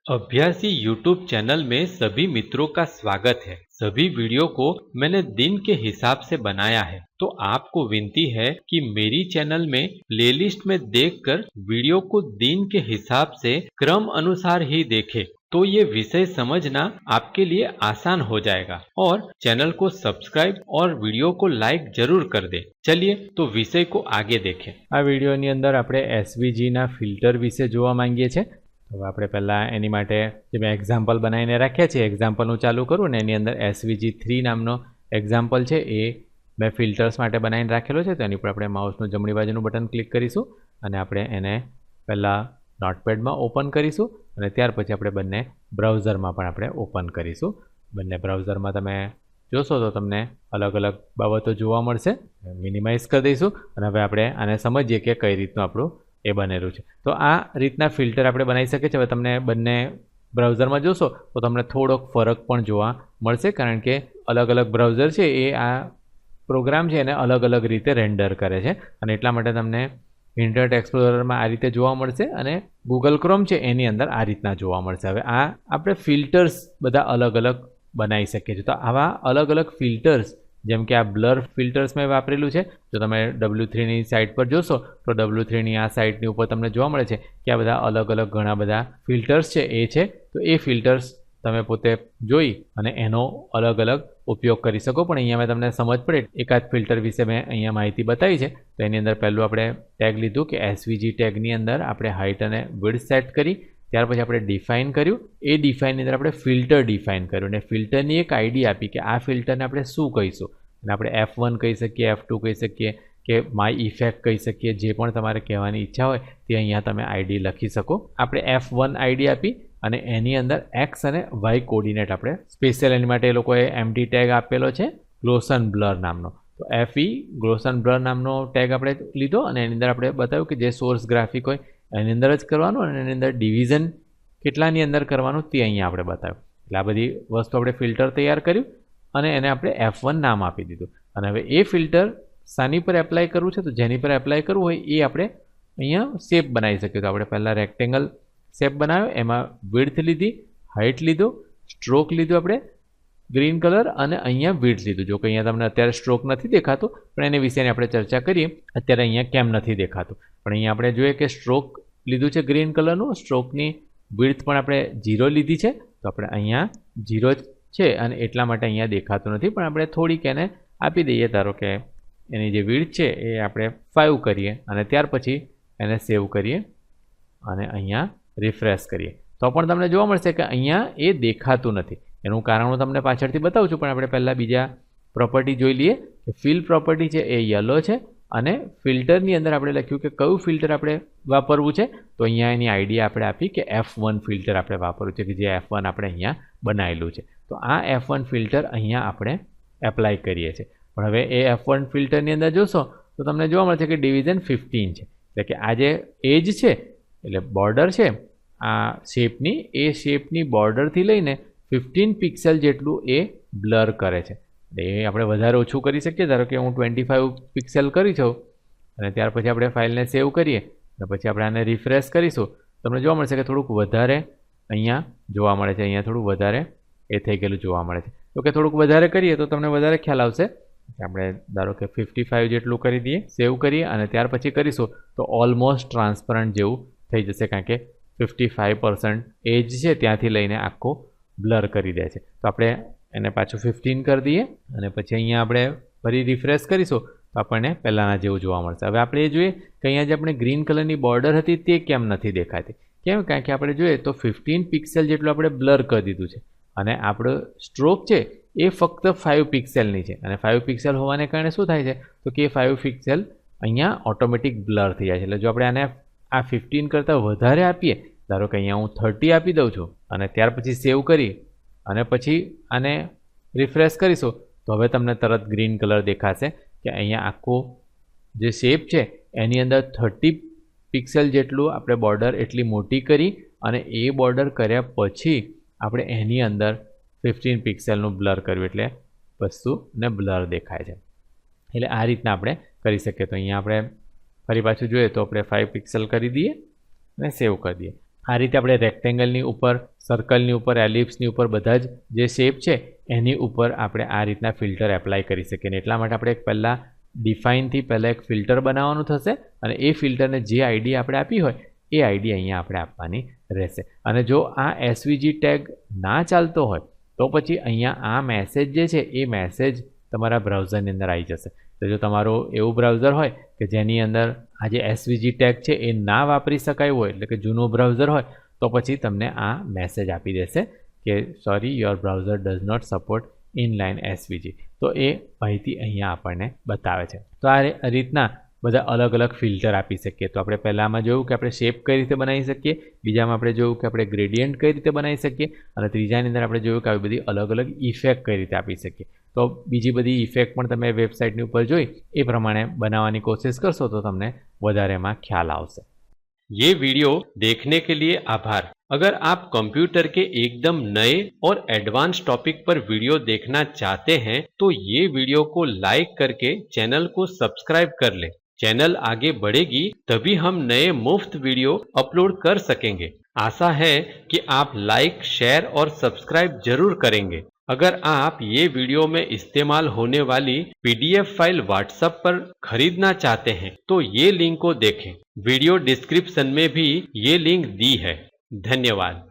अभ्यासी YouTube channel में सभी मित्रों का स्वागत है। सभी वीडियो को मैंने दिन के हिसाब से बनाया है, तो आपको विनती है कि मेरी चैनल में प्लेलिस्ट में देखकर वीडियो को दिन के हिसाब से क्रम अनुसार ही देखें, तो ये विषय समझना आपके लिए आसान हो जाएगा। और चैनल को सब्सक्राइब और वीडियो को लाइक जरूर कर दे। चलिए तो विषय को आगे देखें। आ वीडियोनी अंदर આપણે SVG ના ફિલ્ટર વિશે જોવા માંગીએ છીએ। તો આપણે પહેલાં એની માટે જે મેં એક્ઝામ્પલ બનાવીને રાખ્યા છે એક્ઝામ્પલ હું ચાલુ કરું ને એની અંદર SVG3 નામનો એક્ઝામ્પલ છે એ મેં ફિલ્ટર્સ માટે બનાવીને રાખેલો છે। તો એની પર આપણે માઉસનું જમણી બાજુનું બટન ક્લિક કરીશું અને આપણે એને પહેલાં નોટપેડમાં ઓપન કરીશું અને ત્યાર પછી આપણે બંને બ્રાઉઝરમાં પણ આપણે ઓપન કરીશું। બંને બ્રાઉઝરમાં તમે જોશો તો તમને અલગ અલગ બાબતો જોવા મળશે। મિનિમાઇઝ કરી દઈશું અને હવે આપણે આને સમજીએ કે કઈ રીતનું આપણું એ બનેલું છે। તો આ રીતના ફિલ્ટર આપણે બનાવી શકીએ છીએ। હવે તમને બંને બ્રાઉઝરમાં જોશો તો તમને થોડોક ફરક પણ જોવા મળશે, કારણ કે અલગ અલગ બ્રાઉઝર છે એ આ પ્રોગ્રામ છે એને અલગ અલગ રીતે રેન્ડર કરે છે અને એટલા માટે તમને ઇન્ટરનેટ એક્સપ્લોરરમાં આ રીતે જોવા મળશે અને ગૂગલ ક્રોમ છે એની અંદર આ રીતના જોવા મળશે। હવે આ આપણે ફિલ્ટર્સ બધા અલગ અલગ બનાવી શકીએ છીએ। તો આવા અલગ અલગ ફિલ્ટર્સ જેમ કે આ બ્લર ફિલ્ટર્સ મેં વાપરેલું છે। જો તમે W3ની સાઇટ પર જોશો તો W3ની આ સાઇટની ઉપર તમને જોવા મળે છે કે આ બધા અલગ અલગ ઘણા બધા ફિલ્ટર્સ છે એ છે। તો એ ફિલ્ટર્સ તમે પોતે જોઈ અને એનો અલગ અલગ ઉપયોગ કરી શકો। પણ અહીંયા મેં તમને સમજ પડે એકાદ ફિલ્ટર વિશે મેં અહીંયા માહિતી બતાવી છે। તો એની અંદર પહેલું આપણે ટેગ લીધું કે SVG ટેગની અંદર આપણે હાઇટ અને વિડ્થ સેટ કરી, ત્યાર પછી આપણે ડિફાઇન કર્યું। એ ડિફાઇનની અંદર આપણે ફિલ્ટર ડિફાઇન કર્યું અને ફિલ્ટરની એક આઈડી આપી કે આ ફિલ્ટરને આપણે શું કહીશું, અને આપણે F1 કહી શકીએ, F2 કહી શકીએ કે માય ઇફેક્ટ કહી શકીએ। જે પણ તમારે કહેવાની ઈચ્છા હોય તે અહીંયા તમે આઈડી લખી શકો। આપણે F1 આઈડી આપી અને એની અંદર X અને Y કોર્ડિનેટ આપણે સ્પેશિયલ એની માટે એ લોકોએ એમટી ટેગ આપેલો છે ગ્લોસન બ્લર નામનો। તો FE ગ્લોસન બ્લર નામનો ટેગ આપણે લીધો અને એની અંદર આપણે બતાવ્યું કે જે સોર્સ ગ્રાફિક હોય એની અંદર જ કરવાનું અને એની અંદર ડિવિઝન કેટલાની અંદર કરવાનું તે અહીંયા આપણે બતાવ્યું। એટલે આ બધી વસ્તુ આપણે ફિલ્ટર તૈયાર કર્યું અને એને આપણે F1 નામ આપી દીધું। અને હવે એ ફિલ્ટર શાની પર એપ્લાય કરવું છે, તો જેની પર એપ્લાય કરવું હોય એ આપણે અહીંયા શેપ બનાવી શકીએ। તો આપણે પહેલાં રેક્ટેંગલ શેપ બનાવ્યો, એમાં વિડ્થ લીધી, હાઇટ લીધો, સ્ટ્રોક લીધો આપણે ગ્રીન કલર અને અહીંયા વિડ્થ લીધું। જો કે અહીંયા તમને અત્યારે સ્ટ્રોક નથી દેખાતો પણ એની વિશેની આપણે ચર્ચા કરીએ અત્યારે અહીંયા કેમ નથી દેખાતું। પણ અહીંયા આપણે જોઈએ કે સ્ટ્રોક લીધું છે ગ્રીન કલરનું, સ્ટ્રોકની વિડ્થ પણ આપણે 0 લીધી છે। તો આપણે અહીંયા 0 છે અને એટલા માટે અહીંયા દેખાતું નથી, પણ આપણે થોડીક એને આપી દઈએ। ધારો કે એની જે વિડ્થ છે એ આપણે 5 કરીએ અને ત્યાર પછી એને સેવ કરીએ અને અહીંયા રિફ્રેશ કરીએ તો પણ તમને જોવા મળશે કે અહીંયા એ દેખાતું નથી। એનું કારણ હું તમને પાછળથી બતાવું છું, પણ આપણે પહેલાં બીજા પ્રોપર્ટી જોઈ લઈએ કે ફિલ પ્રોપર્ટી છે એ યલો છે અને ફિલ્ટરની અંદર આપણે લખ્યું કે કયું ફિલ્ટર આપણે વાપરવું છે। તો અહીંયા એની આઈડી આપણે આપી કે F1 ફિલ્ટર આપણે વાપરવું છે, કે જે F1 આપણે અહીંયા બનાવેલું છે। તો આ F1 ફિલ્ટર અહીંયા આપણે એપ્લાય કરીએ છીએ। પણ હવે એ F1 ફિલ્ટરની અંદર જોશો તો તમને જોવા મળશે કે ડિવિઝન 15 છે, એટલે કે આ જે એજ છે એટલે બોર્ડર છે આ શેપની, એ શેપની બોર્ડરથી લઈને 15 પિક્સેલ જેટલું એ બ્લર કરે છે। એ આપણે વધારે ઓછું કરી શકીએ। ધારો કે હું 25 પિક્સેલ કરી છું અને ત્યાર પછી આપણે ફાઇલને સેવ કરીએ અને પછી આપણે આને રિફ્રેશ કરીશું, તમને જોવા મળશે કે થોડુંક વધારે અહીંયા જોવા મળે છે। અહીંયા થોડું વધારે એ થઈ ગયેલું જોવા મળે છે। તો કે થોડુંક વધારે કરીએ તો તમને વધારે ખ્યાલ આવશે। આપણે ધારો કે 55 જેટલું કરી દઈએ, સેવ કરીએ અને ત્યાર પછી કરીશું તો ઓલમોસ્ટ ટ્રાન્સપરન્ટ જેવું થઈ જશે, કારણ કે 55% એજ છે ત્યાંથી લઈને આખું બ્લર કરી દે છે। તો આપણે એને પાછું 15 કરી દઈએ અને પછી અહીંયા આપણે ફરી રિફ્રેશ કરીશું તો આપણને પહેલાંના જેવું જોવા મળશે। હવે આપણે એ જોઈએ કે અહીંયા જે આપણે ગ્રીન કલરની બોર્ડર હતી તે કેમ નથી દેખાતી। કેમ? કારણ કે આપણે જોઈએ તો 15 પિક્સેલ જેટલું આપણે બ્લર કરી દીધું છે અને આપણો સ્ટ્રોક છે એ ફક્ત 5 પિક્સેલની છે અને 5 પિક્સેલ હોવાને કારણે શું થાય છે તો કે 5 પિક્સેલ અહીંયા ઓટોમેટિક બ્લર થઈ જાય છે। એટલે જો આપણે આને આ 15 કરતાં વધારે આપીએ, ધારો કે અહીંયા હું 30 આપી દઉં છું અને ત્યાર પછી સેવ કરી અને પછી આને રિફ્રેશ કરીશું તો હવે તમને તરત ગ્રીન કલર દેખાશે કે અહીંયા આખું જે શેપ છે એની અંદર 30 પિક્સેલ જેટલું આપણે બોર્ડર એટલી મોટી કરી અને એ બોર્ડર કર્યા પછી આપણે એની અંદર 15 પિક્સેલનું બ્લર કર્યું એટલે વસ્તુને બ્લર દેખાય છે। એટલે આ રીતના આપણે કરી શકીએ। તો અહીંયા આપણે ફરી પાછું જોઈએ તો આપણે 5 પિક્સેલ કરી દઈએ અને સેવ કરી દઈએ। આ રીતે આપણે રેક્ટેંગલની ઉપર સર્કલની ઉપર, એલિપ્સની ઉપર બધા જ જે શેપ છે એની ઉપર આપણે આ રીતના ફિલ્ટર એપ્લાય કરી શકીએ. એટલા માટે આપણે પહેલાં ડિફાઇનથી પહેલાં એક ફિલ્ટર બનાવવાનું થશે અને એ ફિલ્ટરને જે આઈડી આપણે આપી હોય એ આઈડી અહીંયા આપણે આપવાની રહેશે. અને જો આ એસવીજી ટેગ ના ચાલતો હોય તો પછી અહીંયા આ મેસેજ જે છે એ મેસેજ તમારા બ્રાઉઝરની અંદર આવી જશે. તો જો તમારું એવું બ્રાઉઝર હોય કે જેની અંદર આ જે એસવીજી ટેગ છે એ ના વાપરી શકાય હોય, એટલે કે જૂનું બ્રાઉઝર હોય, તો પછી તમને આ મેસેજ આપી દેશે કે sorry your browser does not support inline SVG. તો એ માહિતી અહીંયા આપણને બતાવે છે. તો આ રીતના બધા અલગ અલગ ફિલ્ટર આપી શકીએ. તો આપણે પહેલાંમાં જોયું કે આપણે શેપ કઈ રીતે બનાવી શકીએ, બીજામાં આપણે જોયું કે આપણે ગ્રેડિયન્ટ કઈ રીતે બનાવી શકીએ, અને ત્રીજાની અંદર આપણે જોયું કે આવી બધી અલગ અલગ ઇફેક્ટ કઈ રીતે આપી શકીએ. તો બીજી બધી ઇફેક્ટ પણ તમે વેબસાઇટની ઉપર જોઈ એ પ્રમાણે બનાવવાની કોશિશ કરશો તો તમને વધારે એમાં ખ્યાલ આવશે. ये वीडियो देखने के लिए आभार। अगर आप कंप्यूटर के एकदम नए और एडवांस टॉपिक पर वीडियो देखना चाहते हैं तो ये वीडियो को लाइक करके चैनल को सब्सक्राइब कर लें। चैनल आगे बढ़ेगी तभी हम नए मुफ्त वीडियो अपलोड कर सकेंगे। आशा है कि आप लाइक, शेयर और सब्सक्राइब जरूर करेंगे। अगर आप ये वीडियो में इस्तेमाल होने वाली PDF फाइल व्हाट्सएप पर खरीदना चाहते हैं तो ये लिंक को देखें। वीडियो डिस्क्रिप्शन में भी ये लिंक दी है। धन्यवाद।